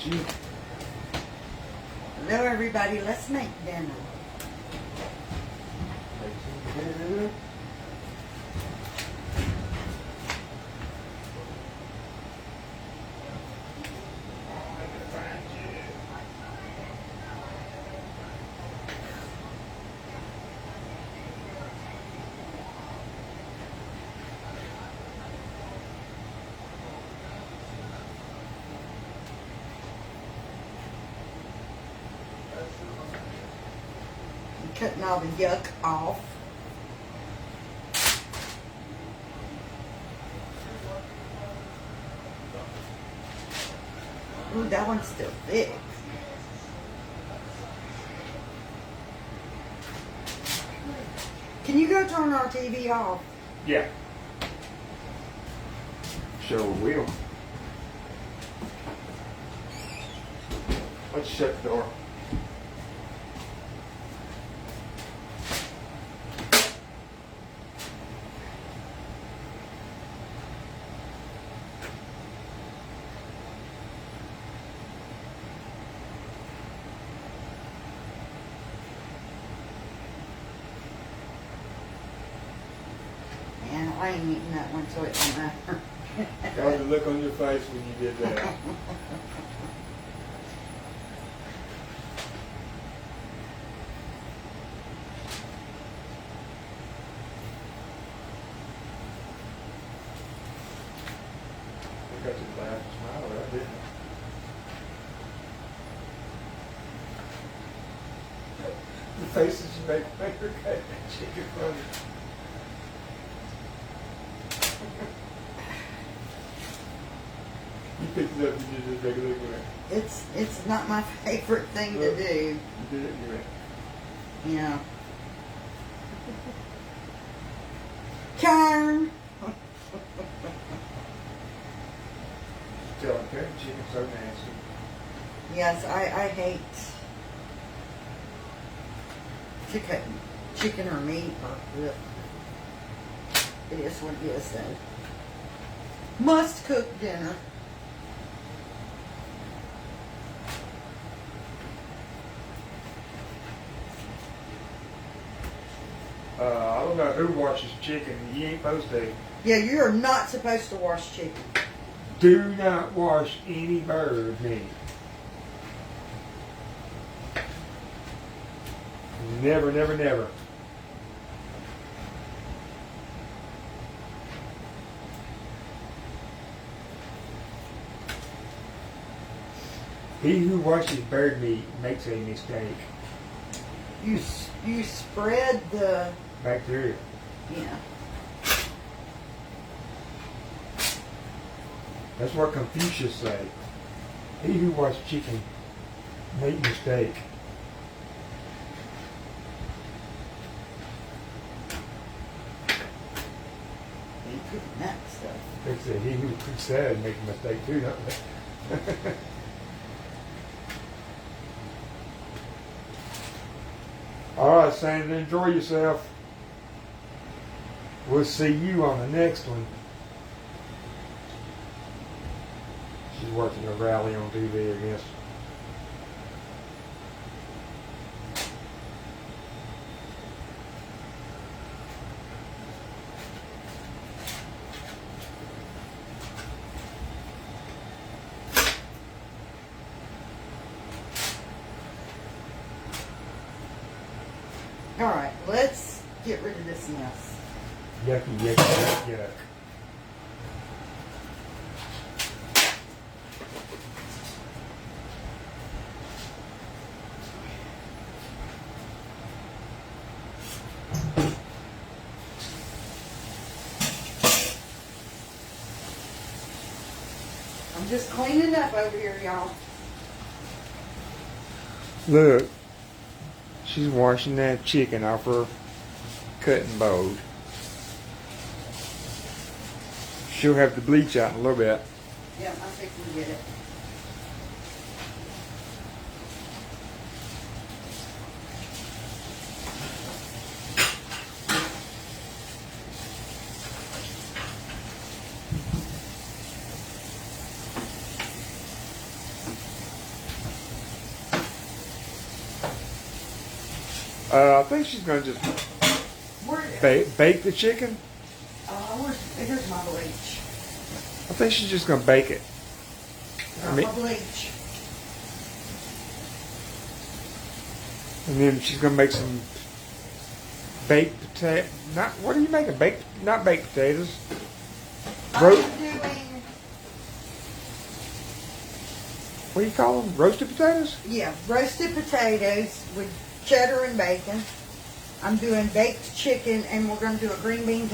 you. Hello, everybody. Let's make dinner. Cutting all the yuck off. Ooh, that one's still thick. Can you go turn our TV off? Yeah. Sure will. Let's shut the door. Yeah, I ain't eating that one, so it don't matter. That was the look on your face when you did that. I got you to laugh and smile, right, didn't I? The faces you make her cut that chicken funny. You picked it up and you did it regularly. It's not my favorite thing to do. You did it, you went. Yeah. Charm. Tell them, Karen, chicken's so nasty. Yes, I hate chicken or meat. Or, ugh. It is what it is, though. Must cook dinner. I don't know who washes chicken. You ain't supposed to. Yeah, you are not supposed to wash chicken. Do not wash any bird meat. Never, never, never. He who washes bird meat makes a mistake. You spread the Bacteria. yeah. That's what Confucius say. He who washes chicken make mistake. You cooking that stuff. They say he who cooks salad makes a mistake too, don't they? All right, Sandra, enjoy yourself. We'll see you on the next one. She's watching a rally on TV, I guess. All right, let's get rid of this mess. Yucky, yucky, yuck, yuck. I'm just cleaning up over here, y'all. Look, she's washing that chicken off her cutting board. She'll have the bleach out in a little bit. Yeah, I'm fixing to get it. I think she's gonna just Where, bake the chicken. here's my bleach. I think she's just gonna bake it. I mean, My bleach. and then she's gonna make some baked potato. Not what are you making? Baked, not baked potatoes. I'm Ro- doing, what do you call them? Roasted potatoes? yeah, roasted potatoes with cheddar and bacon. I'm doing baked chicken, and we're gonna do a green bean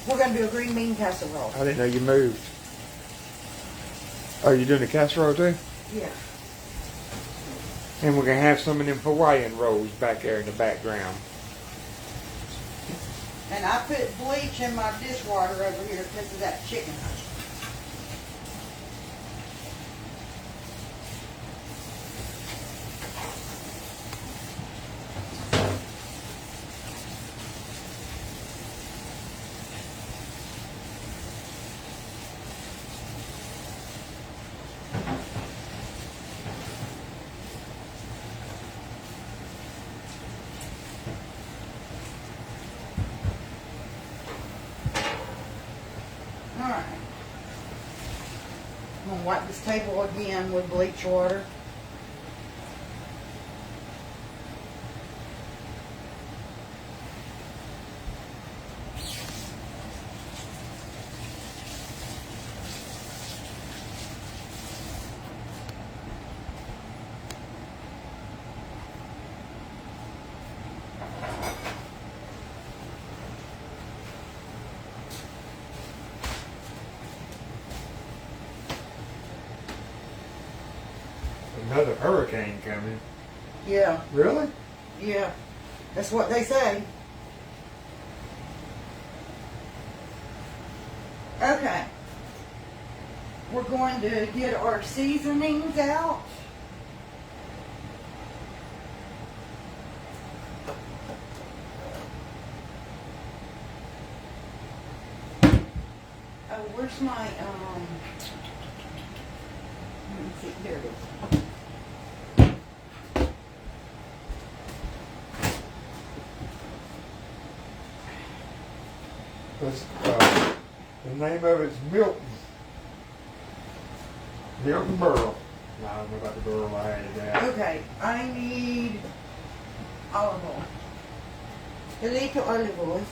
We're gonna do a green bean casserole. I didn't know you moved. Oh, you doing the casserole too? Yeah. And we're gonna have some of them Hawaiian rolls back there in the background. And I put bleach in my dishwater over here because of that chicken. Alright. I'm gonna wipe this table again with bleach water. Another hurricane coming. Yeah, Really? yeah. That's what they say. Okay. We're going to get our seasonings out. Oh, where's my, let me see, there it is. The name of it's Milton. Milton Burl. No, I don't know about the Burl. I had it out. Okay, I need olive oil. A little olive oil.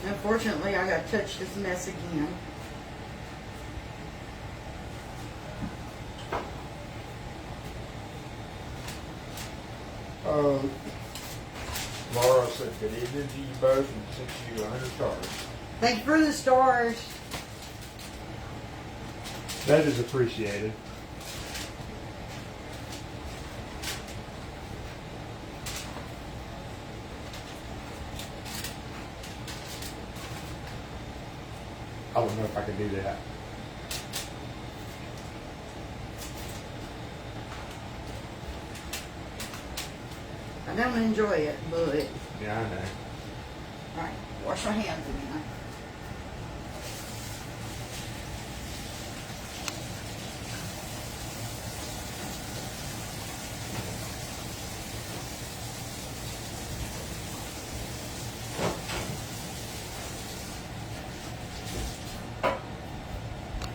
Unfortunately, I got to touch this mess again. Laura said good evening to you both and sent you 100 stars. Thank you for the stars. That is appreciated. I don't know if I can do that. I don't enjoy it, but Yeah, I know. alright, wash my hands again.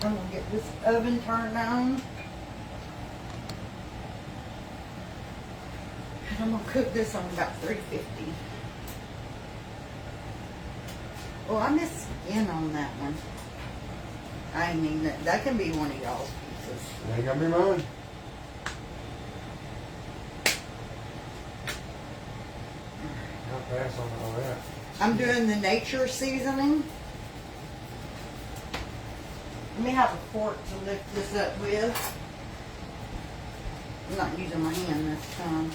I'm gonna get this oven turned on. And I'm gonna cook this on about 350. Oh, I missed in on that one. I mean, that can be one of y'all's pieces. Ain't gonna be mine. I'll pass on all that. I'm doing the nature seasoning. Let me have a fork to lift this up with. I'm not using my hand this time.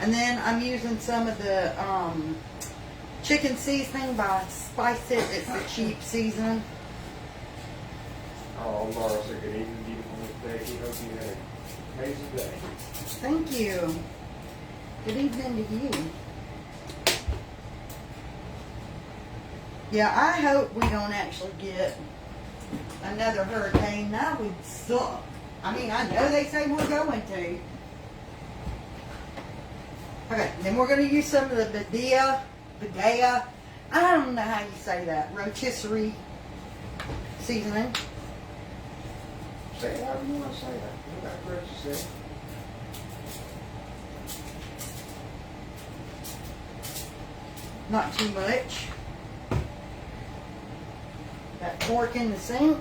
And then I'm using some of the chicken seasoning by Spice It. It's the cheap seasoning. Oh, Laura said good evening, beautiful. this day. We hope you had an amazing day. Thank you. Good evening to you. Yeah, I hope we don't actually get another hurricane. That would suck. I mean, I know they say we're going to. Okay, then we're going to use some of the Badea. I don't know how you say that. Rotisserie seasoning. Say it however you want to say that. You got great to say. Not too much. Got pork in the sink.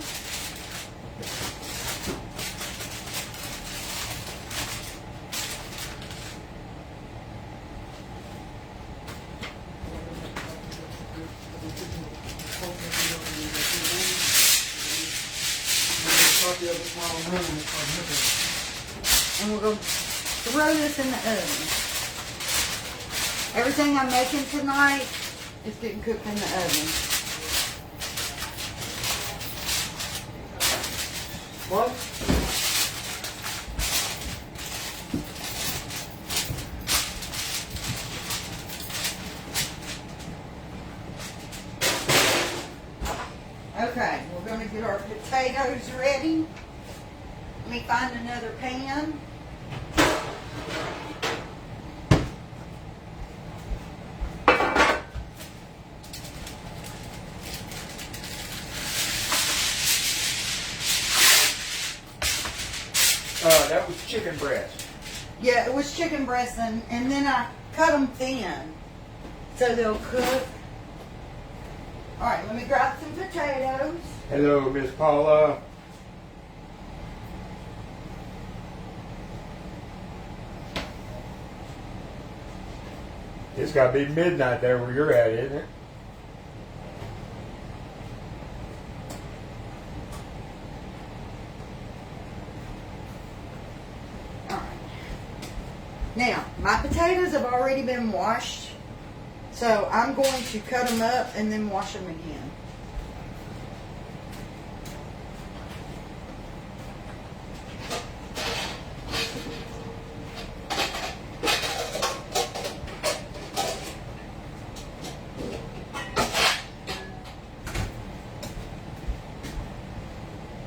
And we're going to throw this in the oven. Everything I'm making tonight is getting cooked in the oven. What? Okay, we're going to get our potatoes ready. Let me find another pan. That was chicken breast. Yeah, it was chicken breast, and then I cut them thin so they'll cook. All right, let me grab some potatoes. Hello, Miss Paula. It's got to be midnight there where you're at, isn't it? All right. Now, my potatoes have already been washed, so I'm going to cut them up and then wash them again.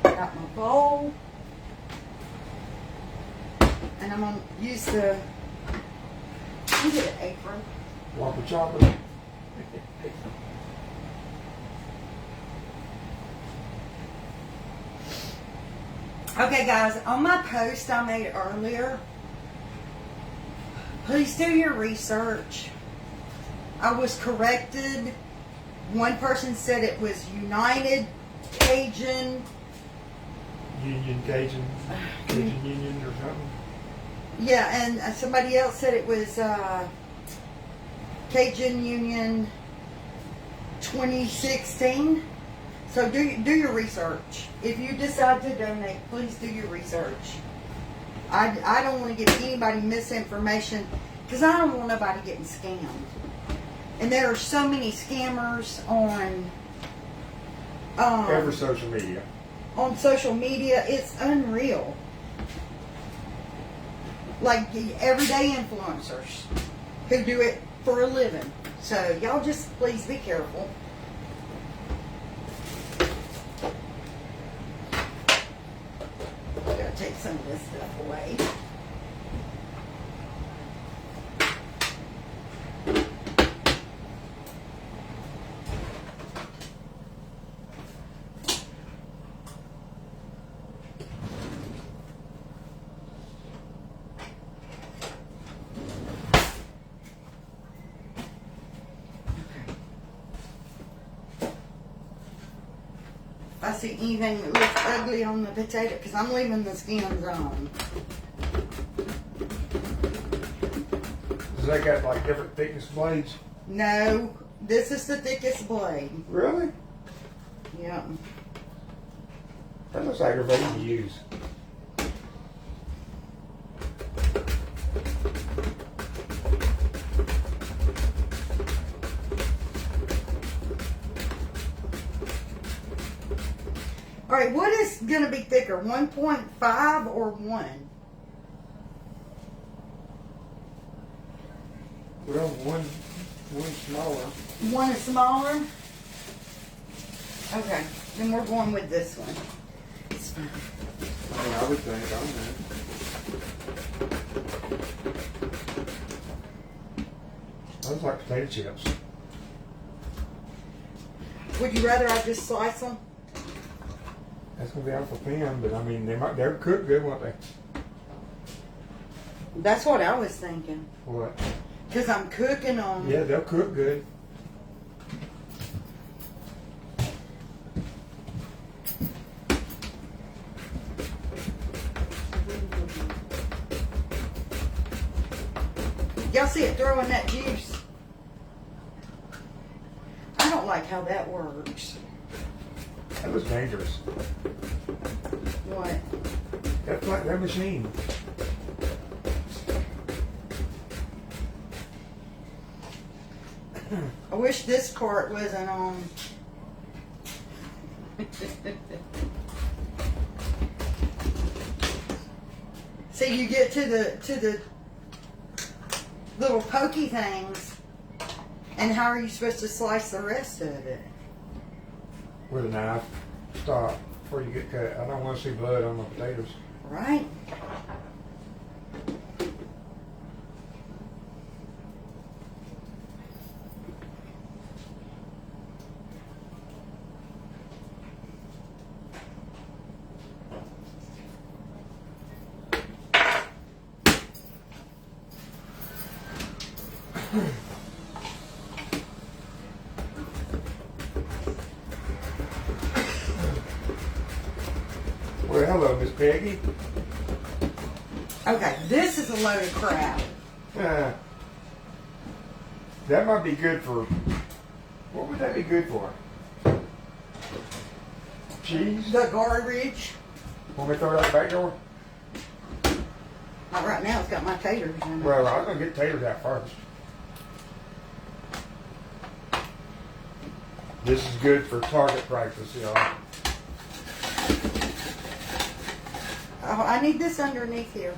Got my bowl, and I'm going to use the, let me get an apron. Whopper chopper. Okay, guys, on my post I made earlier, please do your research. I was corrected. One person said it was United Cajun. Cajun Union or something. Yeah, and somebody else said it was Cajun Union 2016. So do your research. If you decide to donate, please do your research. I don't want to give anybody misinformation because I don't want nobody getting scammed. And there are so many scammers on Every social media. on social media. It's unreal. Like the everyday influencers who do it for a living. So y'all just please be careful. I gotta take some of this stuff away. If I see anything that looks ugly on the potato, because I'm leaving the skins on. Does that got like different thickness blades? No, this is the thickest blade. Really? Yeah. That looks aggravating to use. All right, what is going to be thicker, 1.5 or 1? Well, one smaller. 1 is smaller? Okay, then we're going with this one. It's fine. I would think, I don't know. Those like potato chips. Would you rather I just slice them? That's gonna be out for Pam, but I mean, they're cooked good, won't they? That's what I was thinking. What? Because I'm cooking them. Yeah, they'll cook good. Y'all see it throwing that juice? I don't like how that works. That was dangerous. What? That's like that machine. I wish this part wasn't on. See, you get to the little pokey things, and how are you supposed to slice the rest of it? With a knife. Stop before you get cut. I don't want to see blood on my potatoes. Right? Well, hello, Miss Peggy. Okay, this is a load of crap. That might be good for. What would that be good for? Cheese? The garbage. Want me to throw it out the back door? Not right now, it's got my taters in it. Well, I was gonna get taters out first. This is good for target practice, y'all. Oh, I need this underneath here.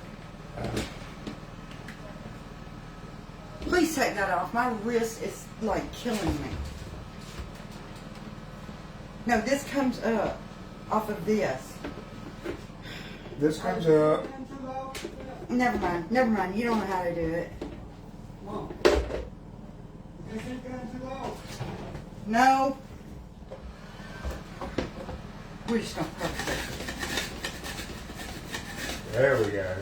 Please take that off. My wrist is like killing me. No, this comes up off of this. This comes up. Never mind. Never mind. You don't know how to do it. No. We're just gonna press it. There we go.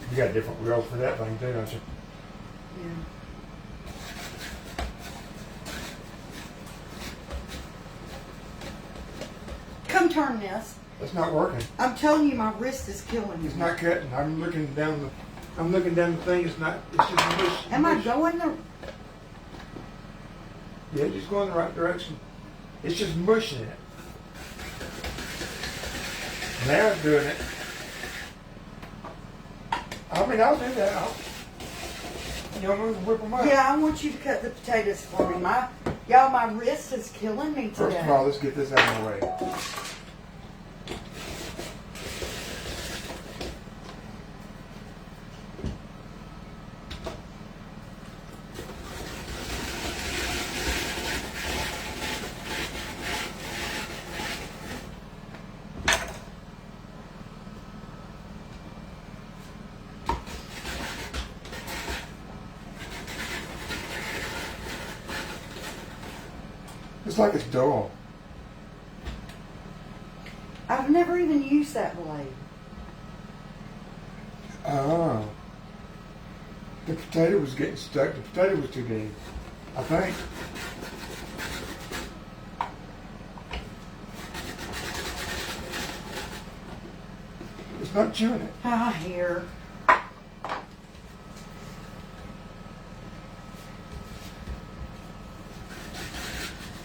You got different wheels for that thing too, don't you? Yeah. Come turn this. It's not working. I'm telling you, my wrist is killing me. It's not cutting. I'm looking down the thing. It's not. It's just mush. Am I mush. going the? Yeah, just going the right direction. It's just mushing it. Now it's doing it. I mean, I'll do that. You know, whip them up. Yeah, I want you to cut the potatoes for me. My wrist is killing me today. First of all, let's get this out of the way. It's like it's dull. I've never even used that blade. Oh. The potato was getting stuck. The potato was too big, I think. It's not chewing it. Ah, here.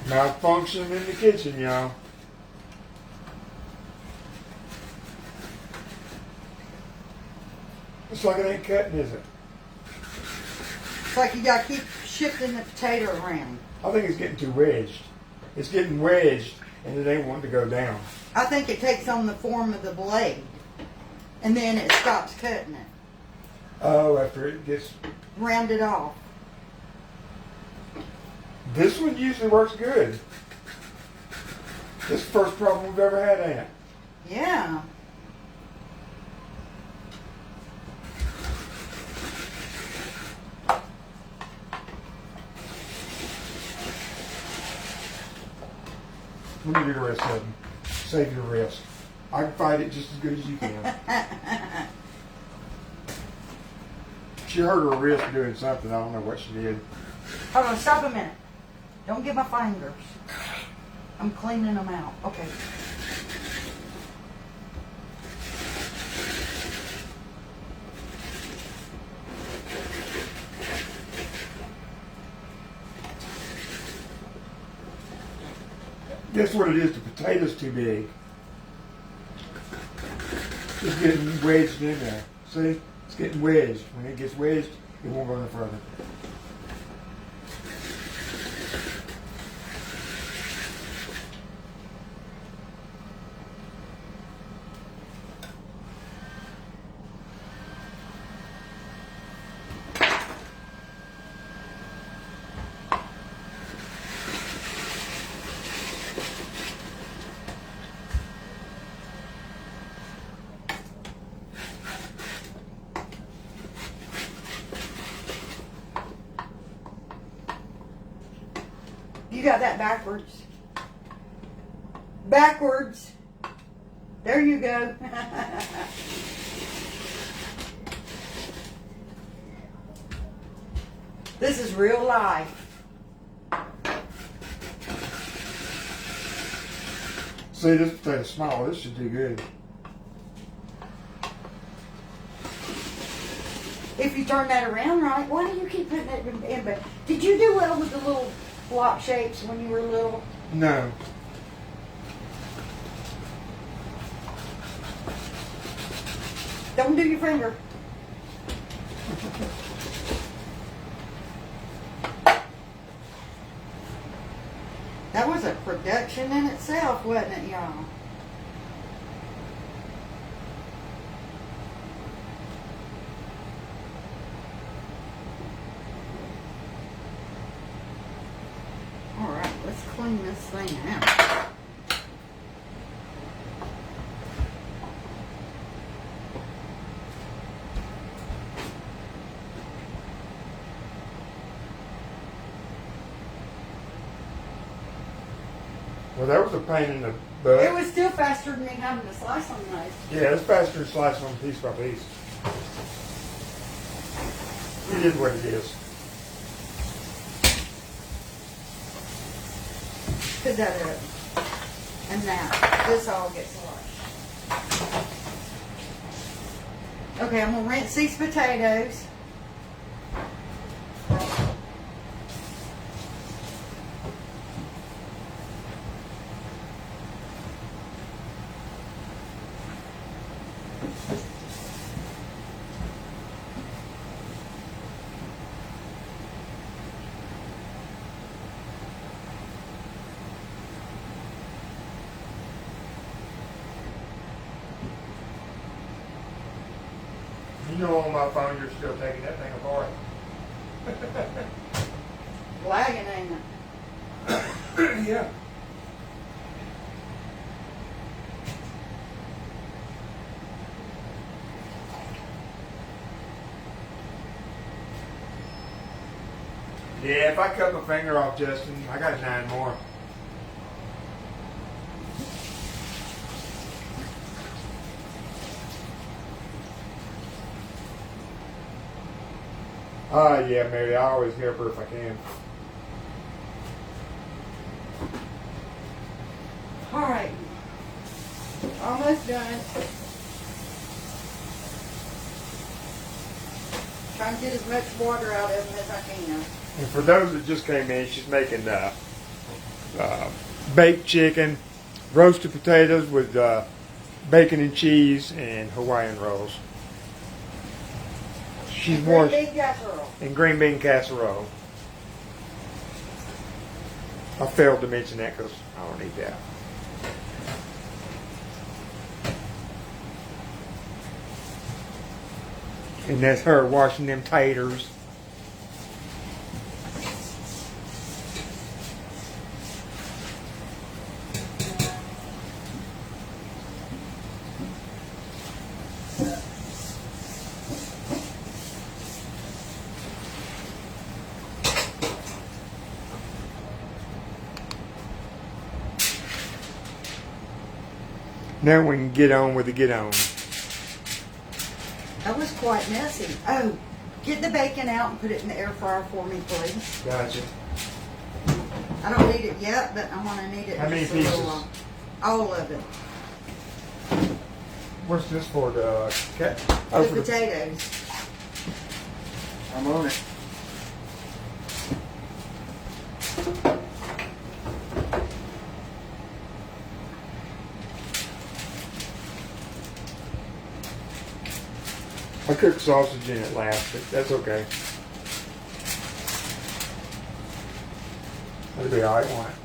Malfunction in the kitchen, y'all. It's like it ain't cutting, is it? It's like you gotta keep shifting the potato around? I think it's getting too wedged. It's getting wedged, and it ain't wanting to go down. I think it takes on the form of the blade, and then it stops cutting it. Oh, after it gets... Rounded off. This one usually works good. This is the first problem we've ever had, ain't it? Yeah. Let me do the rest of them. Save your rest. I can fight it just as good as you can. She hurt her wrist doing something. I don't know what she did. Hold on, stop a minute. Don't get my fingers. I'm cleaning them out. Okay. Guess what it is? The potato's too big. It's getting wedged in there. See? It's getting wedged. When it gets wedged, it won't go no further. You got that backwards. Backwards. There you go. This is real life. See, this potato's small. This should do good. If you turn that around right, why do you keep putting it in? But did you do well with the little block shapes when you were little? No. Don't do your finger. That was a production in itself, wasn't it, y'all? Alright, let's clean this thing out. Well, that was a pain in the butt. It was still faster than me having to slice on those. Yeah, it's faster than slicing them piece by piece. It is what it is. Put that up. And now, this all gets washed. Okay, I'm going to rinse these potatoes. You know on my phone you're still taking that thing apart. Lagging, ain't it? Yeah. Yeah, if I cut my finger off, Justin, I got 9 more. Yeah, Mary, I always help her if I can. Alright. Almost done. Trying to get as much water out of them as I can. And for those that just came in, she's making baked chicken, roasted potatoes with bacon and cheese, and Hawaiian rolls. She's more Big casserole. and green bean casserole. I failed to mention that because I don't need that. And that's her washing them taters. Now we can get on with the get on. That was quite messy. Oh, get the bacon out and put it in the air fryer for me, please. Gotcha. I don't need it yet, but I'm gonna need it. How many just a little pieces? while. All of it. What's this for? The cat? The for the- potatoes. I'm on it. I cooked sausage in it last, but that's okay. That'll be alright, won't it?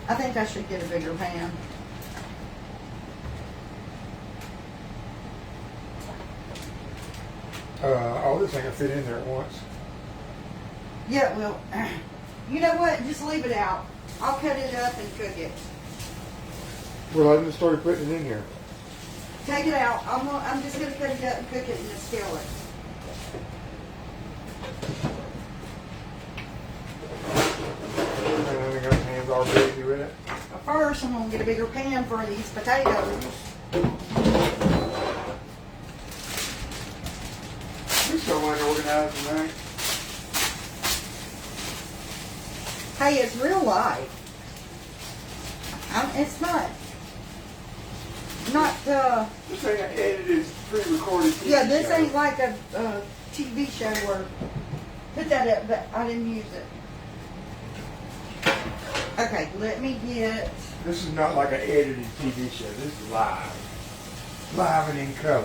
I think I should get a bigger pan. All this ain't gonna fit in there at once. Yeah, well, you know what? Just leave it out. I'll cut it up and cook it. Well, I just started putting it in here. Take it out. I'm just gonna cut it up and cook it in the skillet. And I think our hands are busy with it. But first, I'm gonna get a bigger pan for these potatoes. We're so unorganized tonight. Hey, it's real life. It's not, This ain't an edited, pre-recorded TV yeah, this show. ain't like a TV show where, put that up, but I didn't use it. Okay, let me get, This is not like an edited TV show. This is live. Live and in color.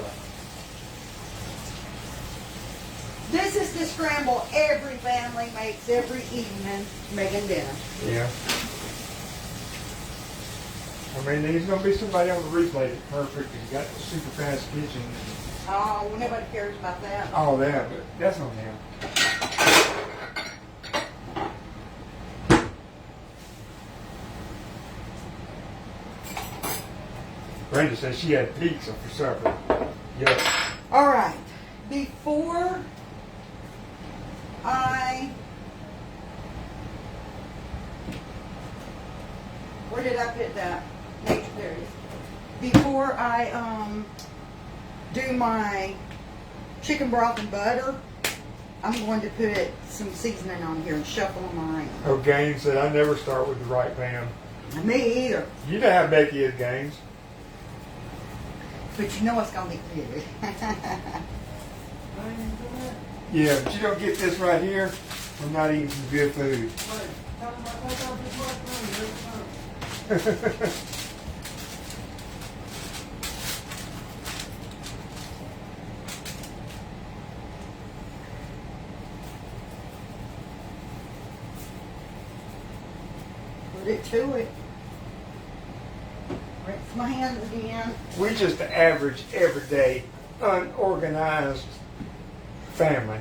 this is the scramble every family makes every evening, making dinner. Yeah. I mean, there's gonna be somebody on the replay that's perfect and got the super fast kitchen and Oh, nobody cares about that. all that, but that's on them. Brenda said she had pizza for supper. Yes. All right, before where did I put that? Nature, there it is. Before I do my chicken broth and butter, I'm going to put some seasoning on here and shuffle them around. Oh, Gaines said, I never start with the right pan. Me either, You know how Becky is, Gaines. but you know it's gonna be good. Yeah, but you don't get this right here, I'm not eating some good food. Put it to it. Rinse my hands again. We just the average, everyday, unorganized family.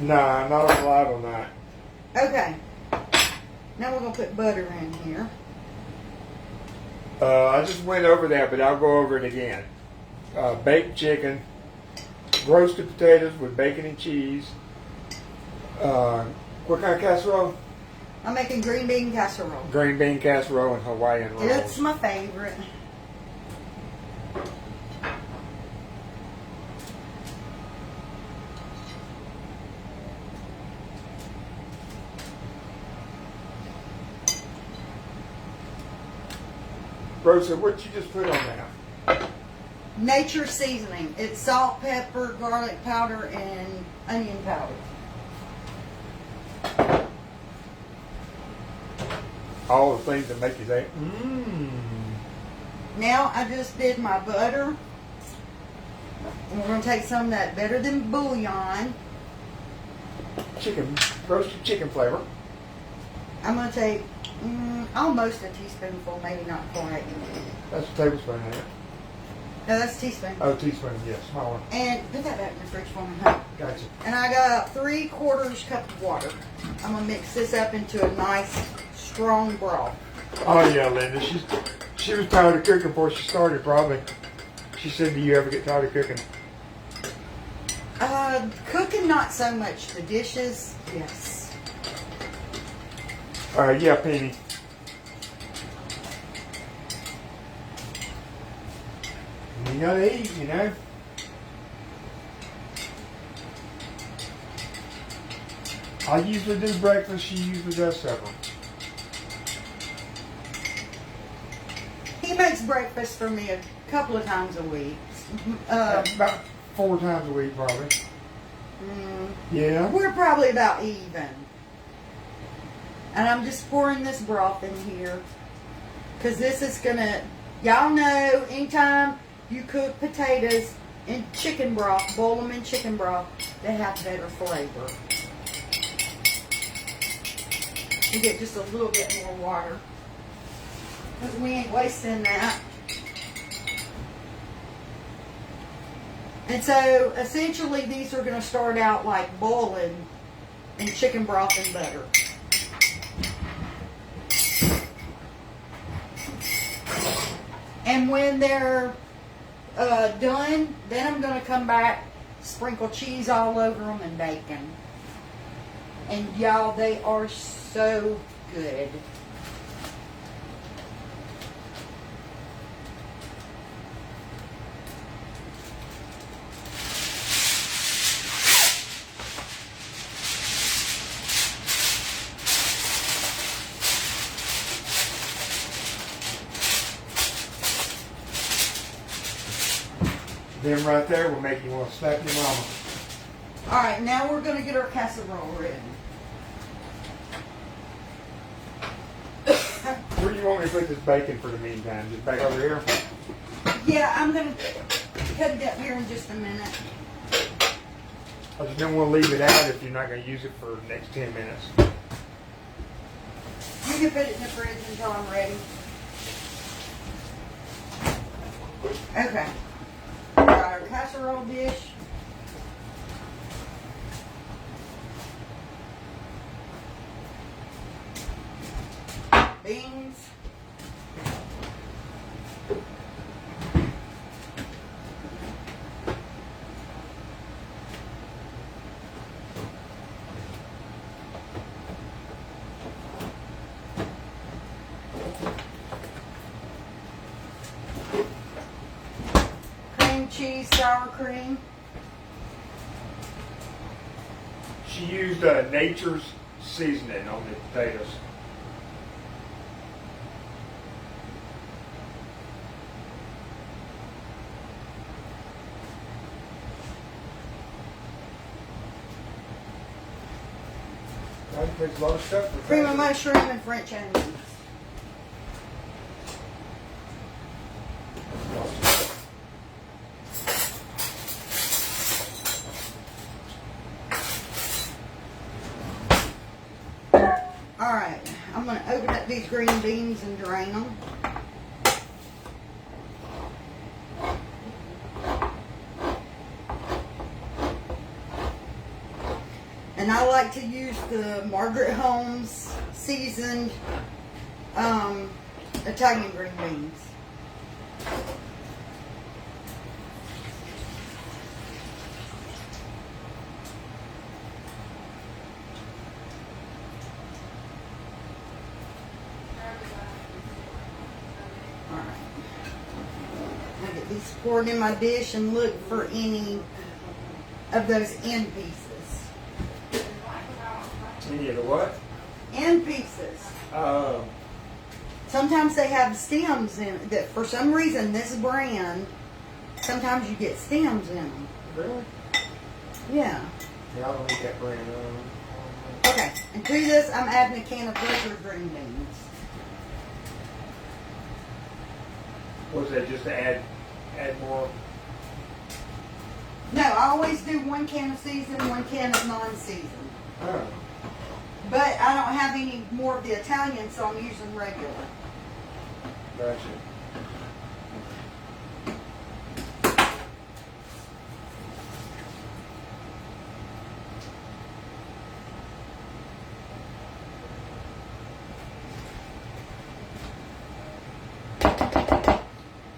Nah, not on live on that. Okay. Now we're gonna put butter in here. I just went over that, but I'll go over it again. Baked chicken, roasted potatoes with bacon and cheese. What kind of casserole? I'm making green bean casserole. Green bean casserole and Hawaiian rolls. It's my favorite. Rosa, what did you just put on that? Nature seasoning. It's salt, pepper, garlic powder, and onion powder. All the things that make you say, mmm. Now I just did my butter. And we're going to take some of that Better Than Bouillon. Chicken, roasted chicken flavor. I'm going to take almost a teaspoonful, maybe not quite. That's a tablespoon, ain't it? No, that's a teaspoon. Oh, teaspoon, yes, smaller. And put that back in the fridge for me, huh? Gotcha. And I got 3/4 cup of water. I'm going to mix this up into a nice, strong broth. Oh yeah, Linda. She was tired of cooking before she started. Probably. She said, "Do you ever get tired of cooking?" Cooking, not so much. The dishes, yes. Yeah, Penny. You gotta eat, you know. I usually do breakfast. She usually does supper. He makes breakfast for me a couple of times a week. About 4 times a week, probably. Yeah. We're probably about even. And I'm just pouring this broth in here. Because this is going to, y'all know, anytime you cook potatoes in chicken broth, boil them in chicken broth, they have better flavor. You get just a little bit more water. Because we ain't wasting that. And so, essentially, these are going to start out like boiling in chicken broth and butter. And when they're done, then I'm going to come back, sprinkle cheese all over them and bacon. And y'all, they are so good. Them right there will make you want to slap your mama. Alright, now we're going to get our casserole ready. Where do you want me to put this bacon for the meantime? Just back over here? Yeah, I'm going to cut it up here in just a minute. I just don't want to leave it out if you're not going to use it for the next 10 minutes. You can put it in the fridge until I'm ready. Okay. We got our casserole dish. Beans. Cream cheese, sour cream. She used Nature's seasoning on the potatoes. That takes a lot of stuff for Cream of potatoes. mushroom and French onions. Alright, I'm going to open up these green beans and drain them. And I like to use the Margaret Holmes seasoned Italian green beans. Alright. I get these poured in my dish and look for any of those end pieces. Any of the what? End pieces. Sometimes they have stems in it that for some reason this brand sometimes you get stems in them. Really? Yeah. Yeah, I don't eat that brand. Okay, and to this, I'm adding a can of blizzard green beans. What's that? Just to add more? No, I always do 1 can of seasoned, 1 can of non-seasoned. Oh. But I don't have any more of the Italian, so I'm using regular. Gotcha.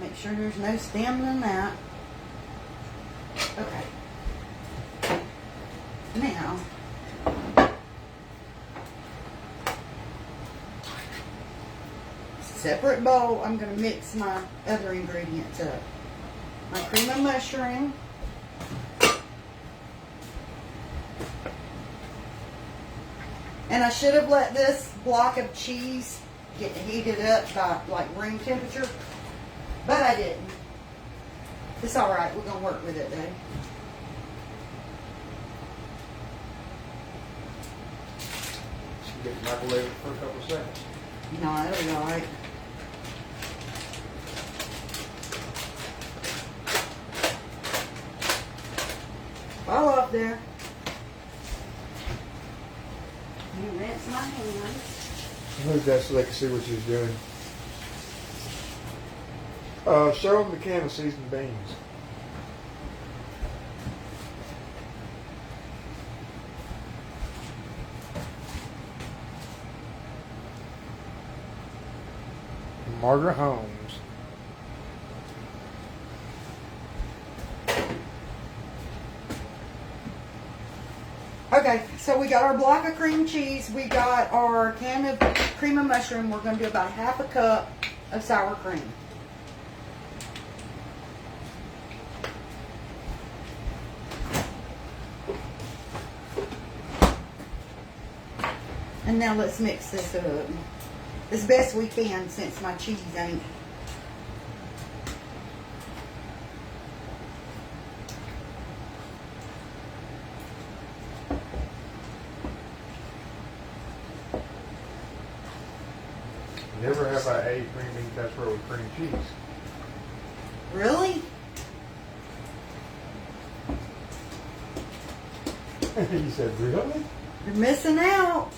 Make sure there's no stem in that. Okay. Now, separate bowl, I'm going to mix my other ingredients up. My cream of mushroom. And I should have let this block of cheese get heated up by like room temperature, but I didn't. It's all right. We're gonna work with it though. You get the microwave it for a couple of seconds. No, it'll be all right. Fall off there. And rinse my hands. Move that so they can see what she's doing. Show them the can of seasoned beans. Margaret Holmes. Okay, so we got our block of cream cheese. We got our can of cream of mushroom. We're going to do about 1/2 cup of sour cream. And now let's mix this up as best we can since my cheese ain't. Never have I ate green bean casserole with cream cheese. Really? You said, really? You're missing out.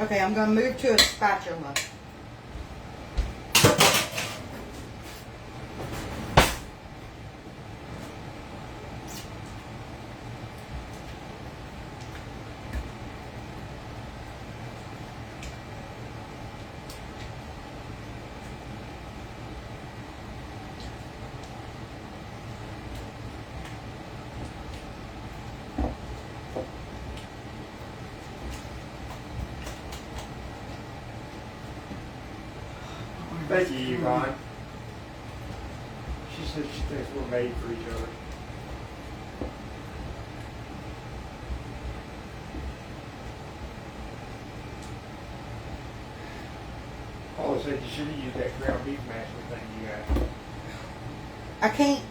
Okay, I'm going to move to a spatula. Thank you, Yvonne. She said she thinks we're made for each other. Paula said you should have used that ground beef masher thing you got. I can't,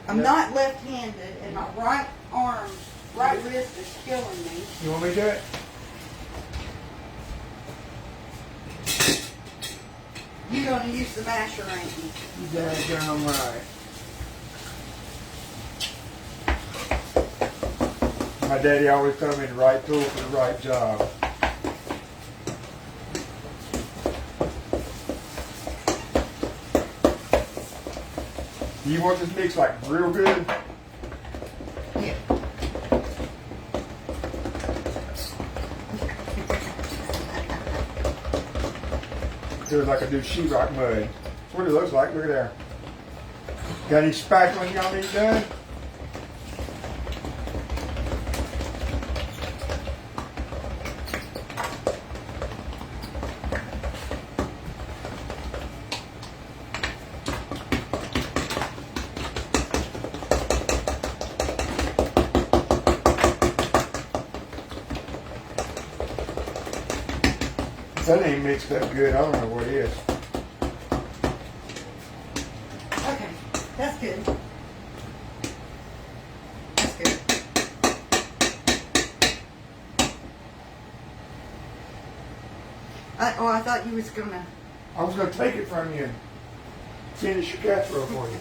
I'm Yeah. not left-handed, and my right arm, right wrist is killing me. You want me to do it? You're going to use the masher, ain't you? You daggone right. My daddy always told me the right tool for the right job. You want this mix like real good? Yeah. Do it like I do sheetrock mud. That's what it looks like. Look at there. Got any spatula y'all need done? That ain't mixed up good. I don't know what it is. Okay, that's good. That's good. I thought you was gonna. I was going to take it from you and finish your casserole for you.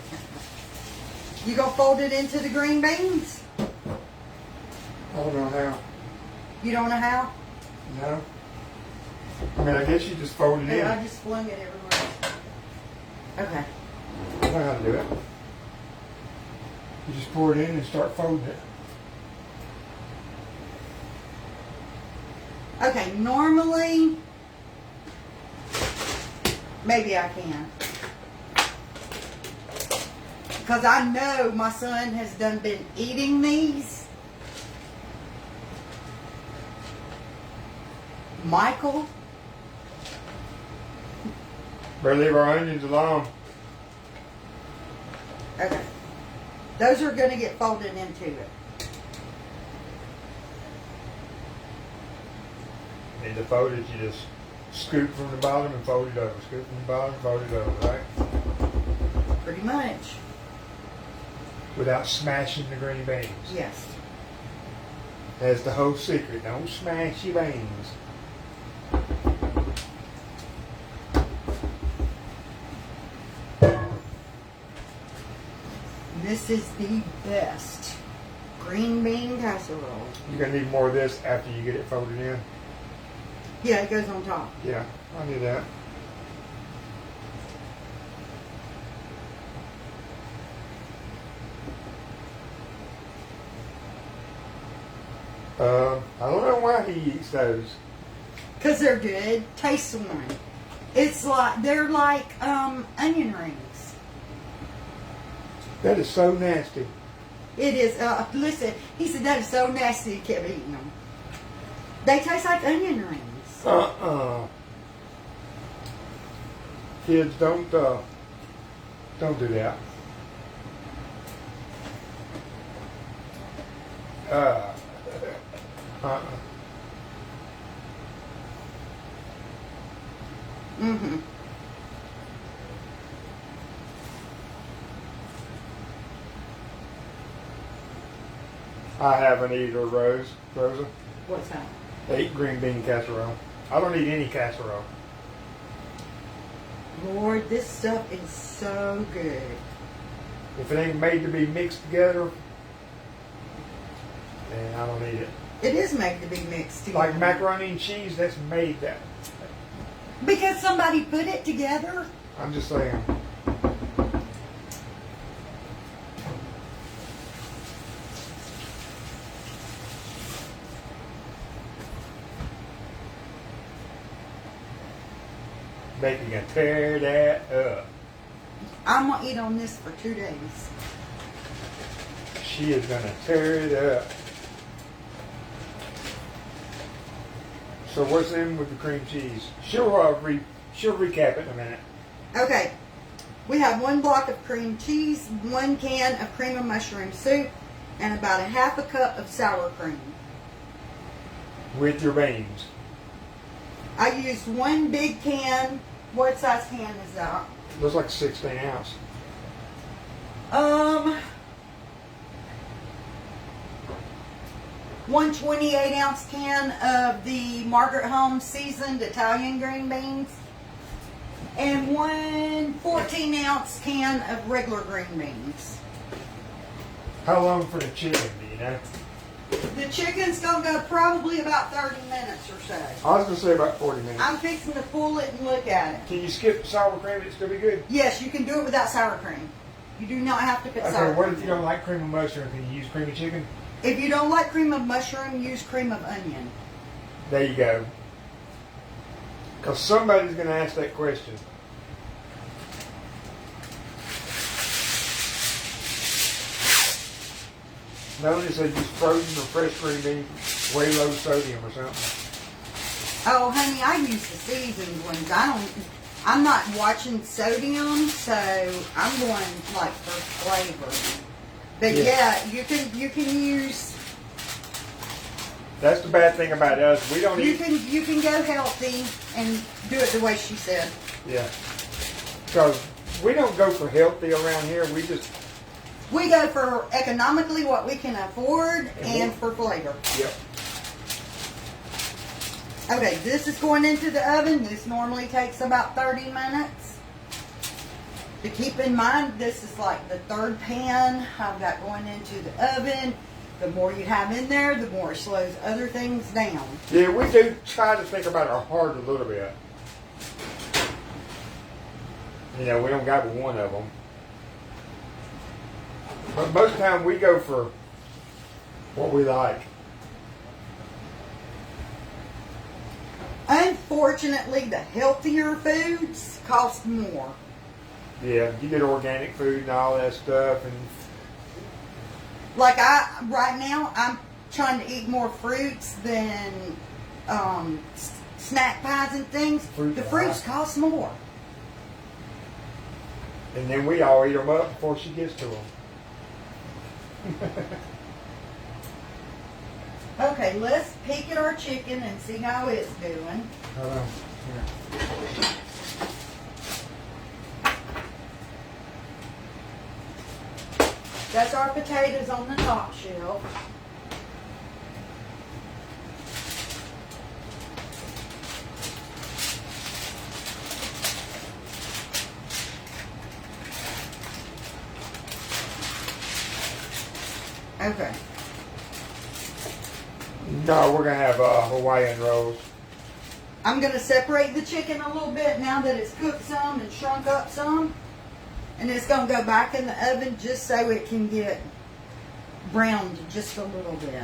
You gonna fold it into the green beans? I don't know how. You don't know how? No. I mean, I guess you just fold it in. I just flung it everywhere. Okay. I know how to do it. You just pour it in and start folding it. Okay, normally, maybe I can. Because I know my son has been eating these. Michael, Better leave our onions alone. okay. Those are going to get folded into it. And to fold it, you just scoop from the bottom and fold it over. Scoop from the bottom, fold it over, right? Pretty much. Without smashing the green beans. Yes. That's the whole secret. Don't smash your beans. This is the best green bean casserole. You're going to need more of this after you get it folded in. Yeah, it goes on top. Yeah, I knew that. I don't know why he eats those. Because they're good. Taste one. It's like, they're like onion rings. That is so nasty. It is, listen, he said that is so nasty he kept eating them. They taste like onion rings. Kids, don't do that. Mm-hmm. I haven't either, Rosa. What's that? I ate green bean casserole. I don't eat any casserole. Lord, this stuff is so good. If it ain't made to be mixed together, then I don't eat it. It is made to be mixed together. Like macaroni and cheese, that's made that. Because somebody put it together? I'm just saying. Becky gonna tear that up. I'm going to eat on this for 2 days. She is gonna tear it up. So what's in with the cream cheese? She'll recap it in a minute. Okay. We have 1 block of cream cheese, 1 can of cream of mushroom soup, and about a half a cup of sour cream. With your beans. I used 1 big can. What size can is that? Looks like 16 ounce. 1 28-ounce can of the Margaret Holmes seasoned Italian green beans, and 1 14-ounce can of regular green beans. How long for the chicken, do you know? The chicken's gonna go probably about 30 minutes or so. I was gonna say about 40 minutes. I'm fixing to pull it and look at it. Can you skip the sour cream? It'd still be good. Yes, you can do it without sour cream. You do not have to put sour Okay, what cream. if you don't like cream of mushroom? Can you use cream of chicken? If you don't like cream of mushroom, use cream of onion. There you go. Because somebody's going to ask that question. Melanie said use frozen or fresh green beans, way low sodium or something. Oh, honey, I use the seasoned ones. I'm not watching sodium, so I'm going like for flavor. But yeah, you can use That's the bad thing about us. We don't You eat. can go healthy and do it the way she said. Yeah. Because we don't go for healthy around here. We just. We go for economically what we can afford And and for flavor. Yep. Okay, this is going into the oven. This normally takes about 30 minutes. To keep in mind, this is like the third pan I've got going into the oven. The more you have in there, the more it slows other things down. Yeah, we do try to think about our heart a little bit. You know, we don't got one of them. But most of the time we go for what we like. Unfortunately, the healthier foods cost more. Yeah, you get organic food and all that stuff, and Like right now, I'm trying to eat more fruits than snack pies and things. The fruits cost more. and then we all eat them up before she gets to them. Okay, let's peek at our chicken and see how it's doing. Here. That's our potatoes on the top shelf. Okay. No, we're gonna have Hawaiian rolls. I'm going to separate the chicken a little bit now that it's cooked some and shrunk up some. And it's going to go back in the oven just so it can get browned just a little bit.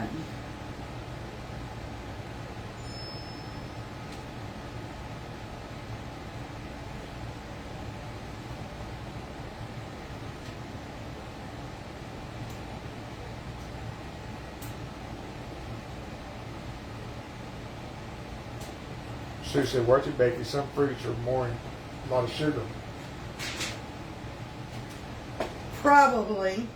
Sue said, "Watch it, Becky. Some fruits are more a lot of sugar." Probably.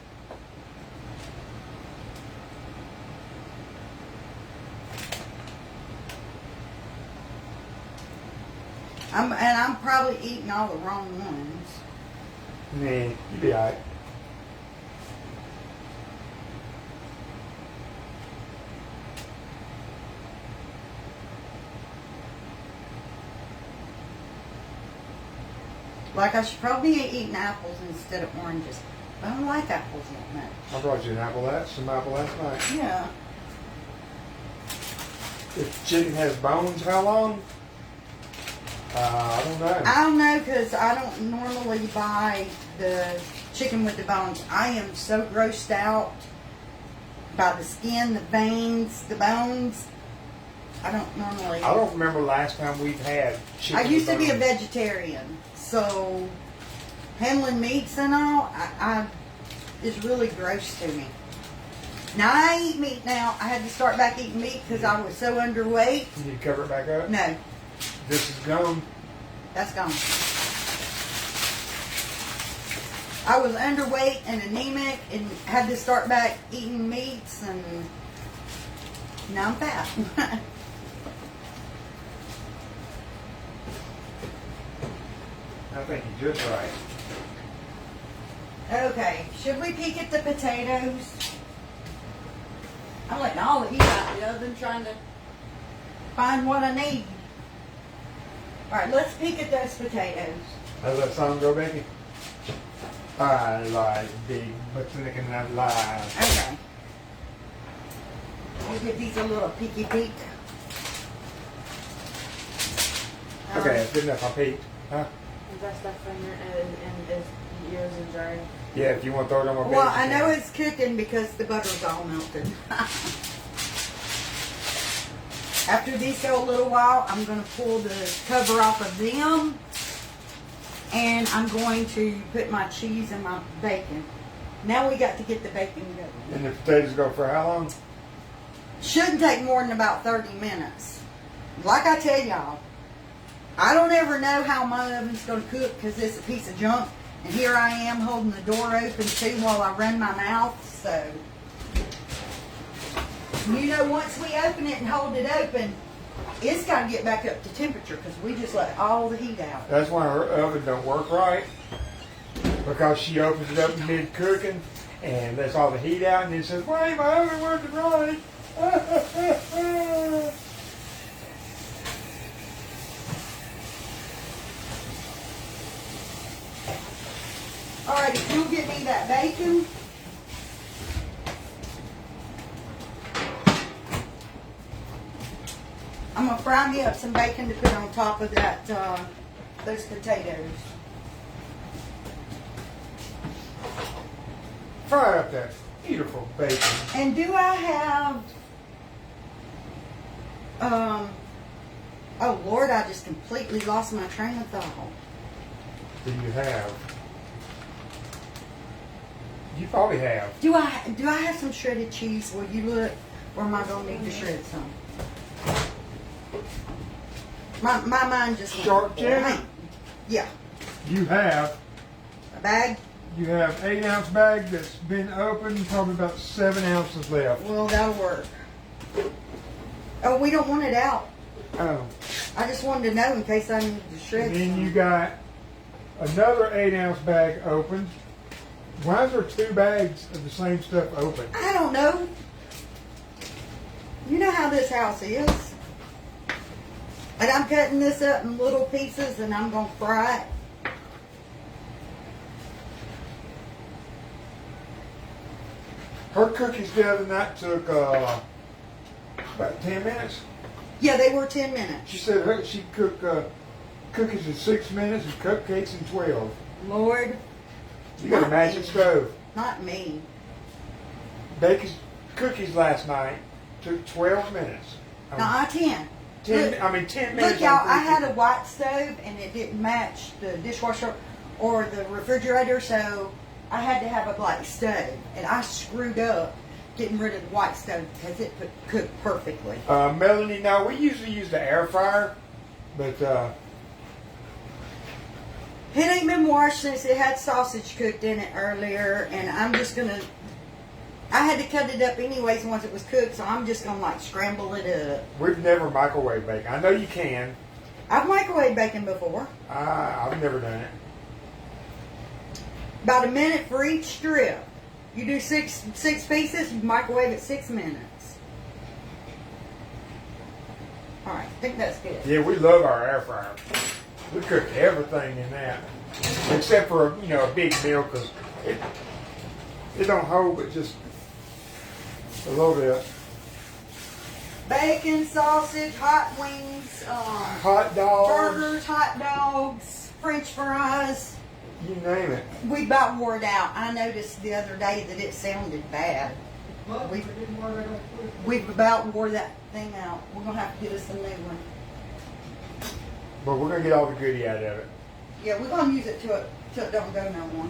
I'm probably eating all the wrong ones. Nah, you be alright. Like I should probably be eating apples instead of oranges. I don't like apples that much. I brought you some apple last night. Yeah. If chicken has bones, how long? I don't know. I don't know because I don't normally buy the chicken with the bones. I am so grossed out by the skin, the veins, the bones. I don't normally. I don't remember last time we've had chicken. I used to with be a bones. vegetarian, so handling meats and all, I is really gross to me. Now I eat meat now. I had to start back eating meat because I was so underweight. Can you cover it back up? No, This is gone. that's gone. I was underweight and anemic and had to start back eating meats, and now I'm fat. I think you're just right. Okay, should we peek at the potatoes? I'm letting all of you out of the oven trying to find what I need. Alright, let's peek at those potatoes. How's that song go, Becky? I like big butts licking that live. Okay. We'll give these a little peeky peek. Okay, that's good enough. I peeked. Huh? Is that stuff in there and is yours is dry? Yeah, if you want to throw it on my bed. Well, you I know can. it's cooking because the butter's all melted. After these go a little while, I'm going to pull the cover off of them. And I'm going to put my cheese and my bacon. Now we got to get the bacon going. And the potatoes go for how long? Shouldn't take more than about 30 minutes. Like I tell y'all, I don't ever know how my oven's going to cook because it's a piece of junk. And here I am holding the door open too while I run my mouth. So You know, once we open it and hold it open, it's got to get back up to temperature because we just let all the heat out. That's why her oven don't work right. Because she opens it up mid cooking and lets all the heat out and then says, wait, my oven working right. All right, if you'll get me that bacon. I'm gonna fry me up some bacon to put on top of that, those potatoes. Fry up that beautiful bacon. And do I have, oh Lord, I just completely lost my train of thought. Do you have? You probably have. Do I have some shredded cheese? Will you look, or am I gonna need to shred some? My mind just went Sharp cheddar? blank. Yeah, You have. a bag. You have 8-ounce bag that's been opened, probably about 7 ounces left. Well, that'll work. Oh, we don't want it out. Oh. I just wanted to know in case I needed to shred And then some. you got another 8-ounce bag opened. Why is there 2 bags of the same stuff open? I don't know. You know how this house is. And I'm cutting this up in little pieces and I'm going to fry it. Her cookies the other night took about 10 minutes. Yeah, they were 10 minutes. She said she cooked cookies in 6 minutes and cupcakes in 12. Lord, You got a magic stove. not me. Baking cookies last night took 12 minutes. Nah, 10. 10 Look, 10 minutes. Look, y'all, on I had a cookies. white stove and it didn't match the dishwasher or the refrigerator, so I had to have a black stove. And I screwed up getting rid of the white stove because it cooked perfectly. Melanie, no, we usually use the air fryer, but It ain't been washed since it had sausage cooked in it earlier, and I'm just gonna. I had to cut it up anyways once it was cooked, so I'm just gonna like scramble it up. we've never microwave bacon. I know you can. I've microwaved bacon before. I've never done it. About a minute for each strip. You do six pieces, you microwave it 6 minutes. All right, I think that's good. Yeah, we love our air fryer. We cook everything in that, except for a big meal because it don't hold but just a little bit. Bacon, sausage, hot wings, Hot dogs, burgers, hot dogs, French fries. you name it. We about wore it out. I noticed the other day that it sounded bad. We've about wore that thing out. We're gonna have to get us a new one. But we're gonna get all the goodie out of it. Yeah, we're gonna use it till it don't go no more.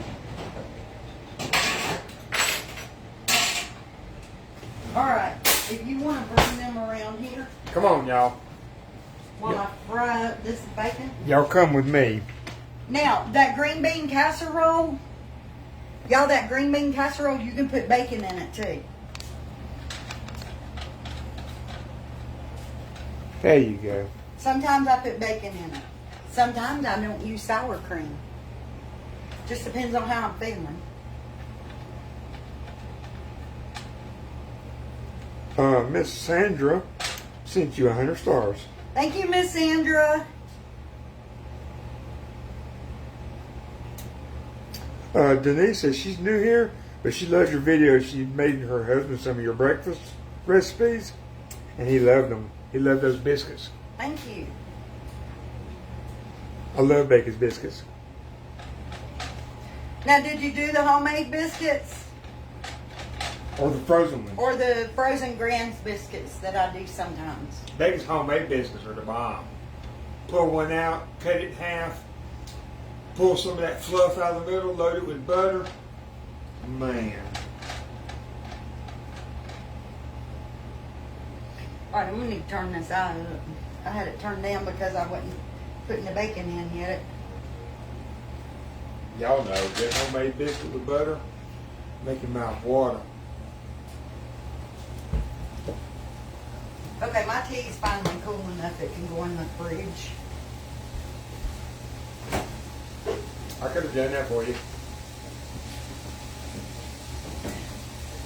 All right, if you want to bring them around here Come on, y'all. while I fry up this bacon. Y'all come with me. Now that green bean casserole, y'all, that green bean casserole, you can put bacon in it too. There you go. Sometimes I put bacon in it. Sometimes I don't use sour cream. Just depends on how I'm feeling. Miss Sandra sent you 100 stars. Thank you, Miss Sandra. Denise says she's new here, but she loves your videos. She made her husband some of your breakfast recipes, and he loved them. He loved those biscuits. Thank you. I love Baker's biscuits. Now, did you do the homemade biscuits Or the frozen ones. or the frozen Grand's biscuits that I do sometimes? Baker's homemade biscuits are the bomb. Pull one out, cut it in half, pull some of that fluff out of the middle, load it with butter. Man. All right, I'm gonna need to turn this out. I had it turned down because I wasn't putting the bacon in yet. Y'all know that homemade biscuit with butter make your mouth water. Okay, my tea's finally cool enough it can go in the fridge. I could have done that for you.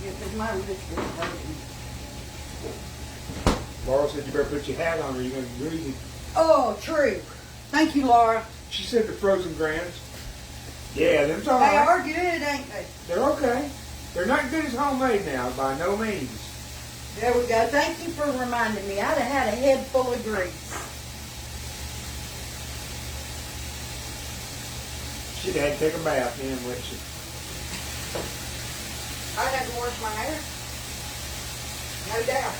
Yeah, 'cause my wrist is hurting. Laura said you better put your hat on or you're going to be greasy. Oh, true. Thank you, Laura. She said the frozen grams. Yeah, them's all They right. are good, ain't they? They're okay. They're not good as homemade now, by no means. There we go. Thank you for reminding me. I'd have had a head full of grease. She'd have had to take a bath then, wouldn't she? I'd have to wash my hair. No doubt.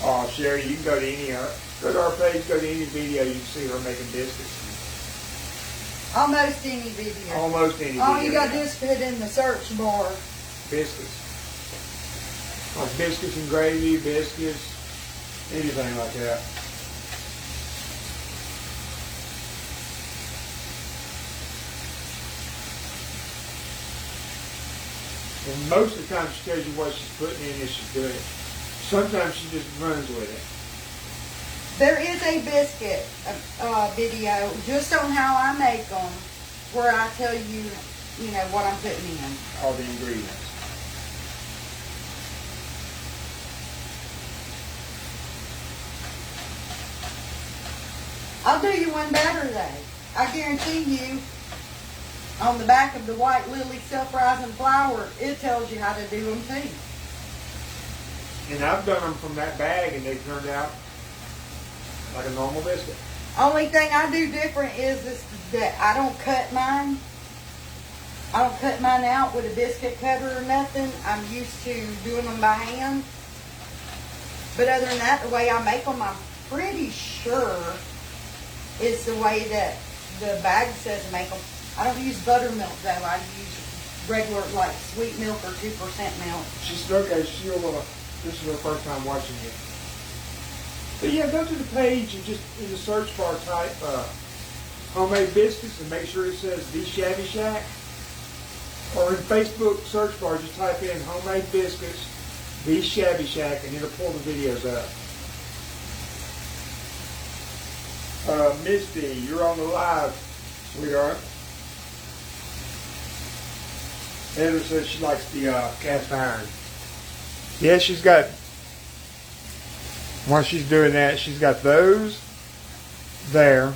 Oh, Sherry, you can go to go to our page, go to any video, you can see her making biscuits. Almost any video. Almost any video. All you got to do is put in the search bar. Biscuits. Like biscuits and gravy, biscuits, anything like that. And most of the time she tells you what she's putting in and she's doing it. Sometimes she just runs with it. There is a biscuit video just on how I make them, where I tell you, you know, what I'm putting in. All the ingredients. I'll do you one better though. I guarantee you, on the back of the White Lily self-rising flour, it tells you how to do them too. And I've done them from that bag and they turned out like a normal biscuit. Only thing I do different is that I don't cut mine. I don't cut mine out with a biscuit cutter or nothing. I'm used to doing them by hand. But other than that, the way I make them, I'm pretty sure is the way that the bag says make them. I don't use buttermilk though. I use regular like sweet milk or 2% milk. She's okay. This is her first time watching it. But yeah, go to the page and just in the search bar type homemade biscuits and make sure it says The Shabby Shack. Or in Facebook search bar, just type in homemade biscuits, The Shabby Shack, and it'll pull the videos up. Misty, you're on the live, sweetheart. Heather says she likes the cast iron. Yeah, she's got, while she's doing that, she's got those there.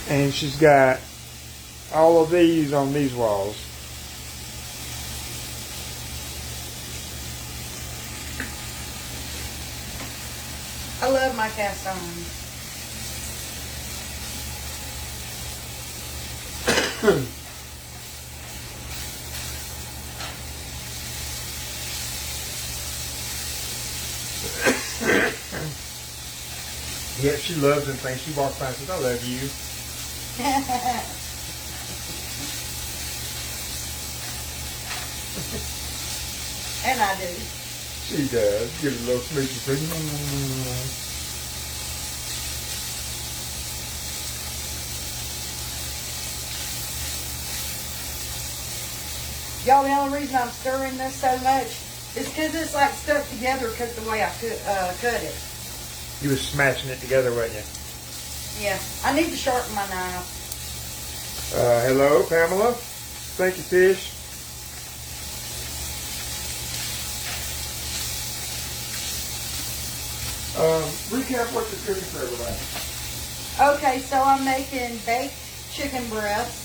And she's got all of these on these walls. I love my cast iron. Yeah, she loves them things. She walks by and says, I love you. And I do. She does. Give it a little smoochy. Y'all, the only reason I'm stirring this so much is because it's like stuck together because the way I cut it. You was smashing it together, wasn't you? Yeah, I need to sharpen my knife. Hello, Pamela. Thank you, Fish. Recap what you're cooking for everybody. Okay, so I'm making baked chicken breast.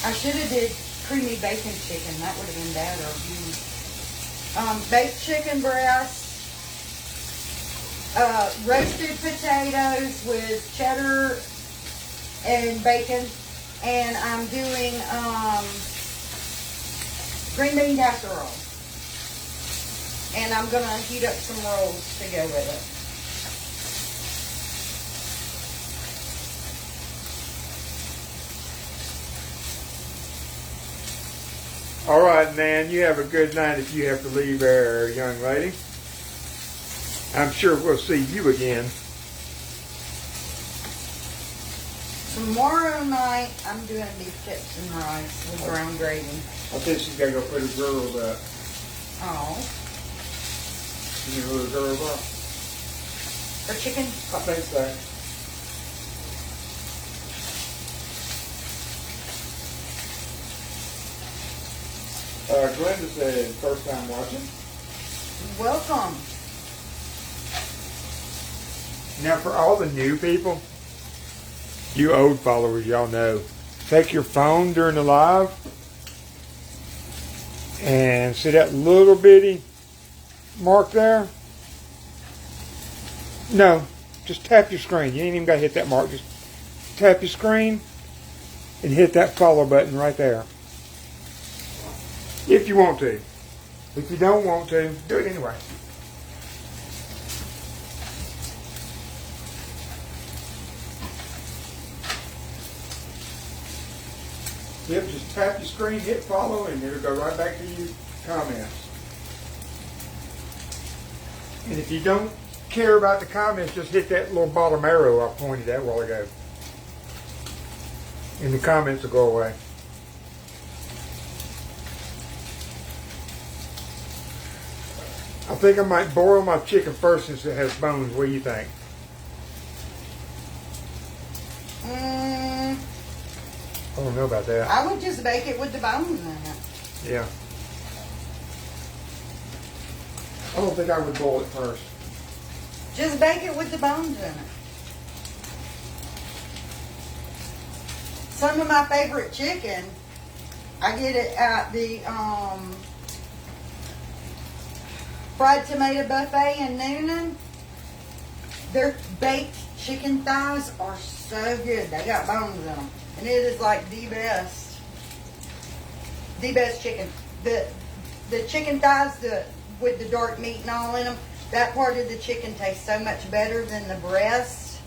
I should have did creamy bacon chicken. That would have been better. Baked chicken breast. Roasted potatoes with cheddar and bacon. And I'm doing green bean casserole. And I'm going to heat up some rolls to go with it. All right, Nan, you have a good night if you have to leave there, young lady. I'm sure we'll see you again. Tomorrow night, I'm doing beef tips and rice with brown gravy. I think she's got to go put her girls up. Oh, You know who her girls are? for chicken? I think so. Glenda said, first time watching. Welcome. Now, for all the new people, you old followers, y'all know, take your phone during the live and see that little bitty mark there? No, just tap your screen. You ain't even got to hit that mark. Just tap your screen and hit that follow button right there. If you want to. If you don't want to, do it anyway. Yep, just tap your screen, hit follow, and it'll go right back to your comments. And if you don't care about the comments, just hit that little bottom arrow I pointed at a while ago. And the comments will go away. I think I might boil my chicken first since it has bones. What do you think? I don't know about that. I would just bake it with the bones in it. Yeah. I don't think I would boil it first. Just bake it with the bones in it. Some of my favorite chicken, I get it at the fried tomato buffet in Noonan. Their baked chicken thighs are so good. They got bones in them. And it is like the best chicken. The chicken thighs with the dark meat and all in them, that part of the chicken tastes so much better than the breast.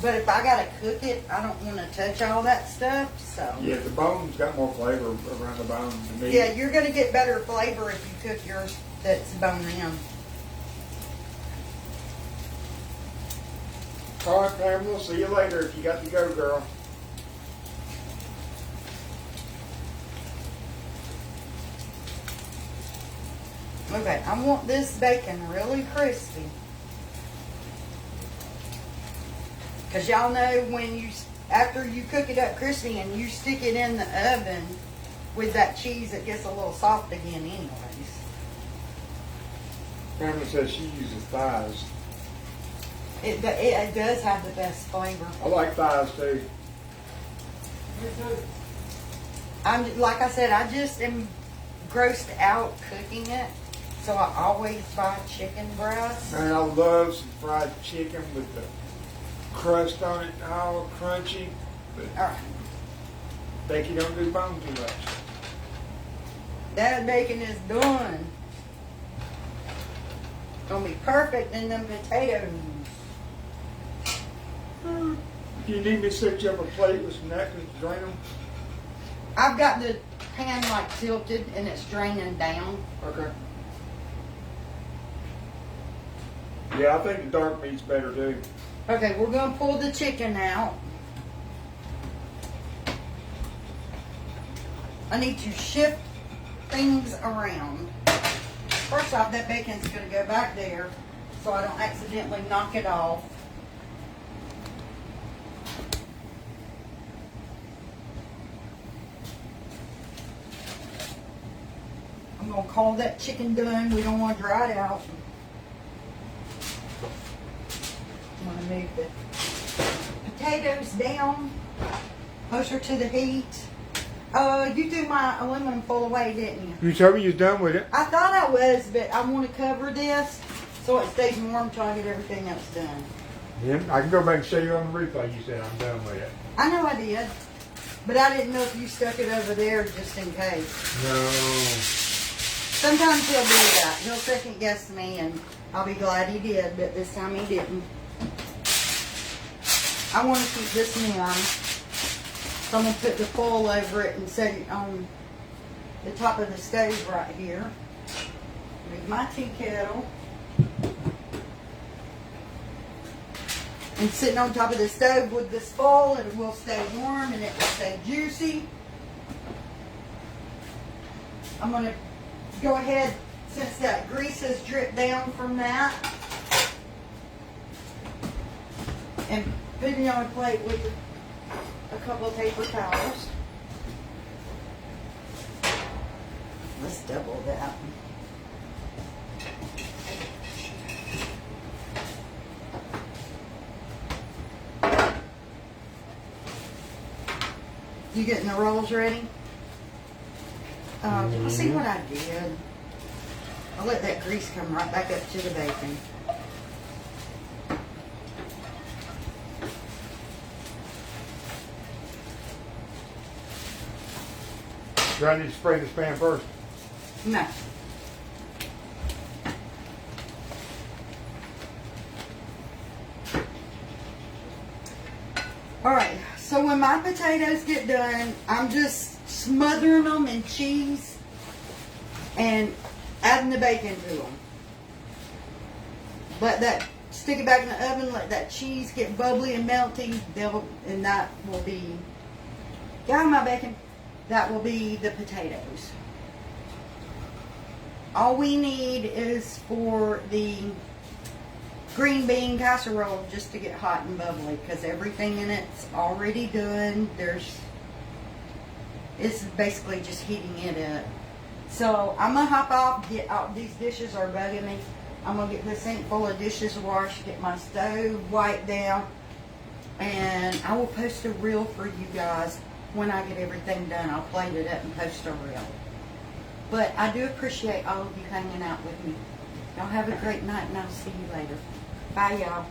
But if I gotta cook it, I don't want to touch all that stuff. So Yeah, the bones got more flavor around the bone than meat. yeah, you're gonna get better flavor if you cook yours that's bone in. All right, Pamela, see you later if you got to go, girl. Okay, I want this bacon really crispy. Because y'all know when after you cook it up crispy and you stick it in the oven with that cheese, it gets a little soft again anyways. Pamela says she uses thighs. It does have the best flavor. I like thighs too. Like I said, I just am grossed out cooking it. So I always buy chicken breast. Man, I love some fried chicken with the crust on it, all crunchy. But All right. Becky don't do bone too much. That bacon is done. Gonna be perfect in them potatoes. If you need me to set you up a plate with some napkins to drain them, I've got the pan like tilted and it's draining down. okay. Yeah, I think the dark meat's better too. Okay, we're gonna pull the chicken out. I need to shift things around. First off, that bacon's gonna go back there so I don't accidentally knock it off. I'm gonna call that chicken done. We don't want to dry it out. I'm gonna move the potatoes down closer to the heat. You threw my aluminum foil away, didn't you? You told me you're done with it. I thought I was, but I want to cover this so it stays warm until I get everything else done. Yeah, I can go back and show you on the replay. You said I'm done with it. I know I did, but I didn't know if you stuck it over there just in case. No. Sometimes he'll do that. He'll second guess me, and I'll be glad he did, but this time he didn't. I want to keep this warm, so I'm going to put the foil over it and set it on the top of the stove right here. Move my tea kettle. And sitting on top of the stove with this full, it will stay warm and it will stay juicy. I'm going to go ahead, since that grease has dripped down from that, and put it on a plate with a couple of paper towels. Let's double that. You getting the rolls ready? Did you see what I did? I'll let that grease come right back up to the bacon. Do I need to spray this pan first? No. Alright, so when my potatoes get done, I'm just smothering them in cheese and adding the bacon to them. Stick it back in the oven, let that cheese get bubbly and melty, and that will be, got my bacon, that will be the potatoes. All we need is for the green bean casserole just to get hot and bubbly, because everything in it's already done. It's basically just heating it up. So I'm gonna hop off, get out. These dishes are bugging me. I'm gonna get this sink full of dishes washed, get my stove wiped down, and I will post a reel for you guys when I get everything done. I'll plate it up and post a reel. But I do appreciate all of you hanging out with me. Y'all have a great night, and I'll see you later. Bye, y'all.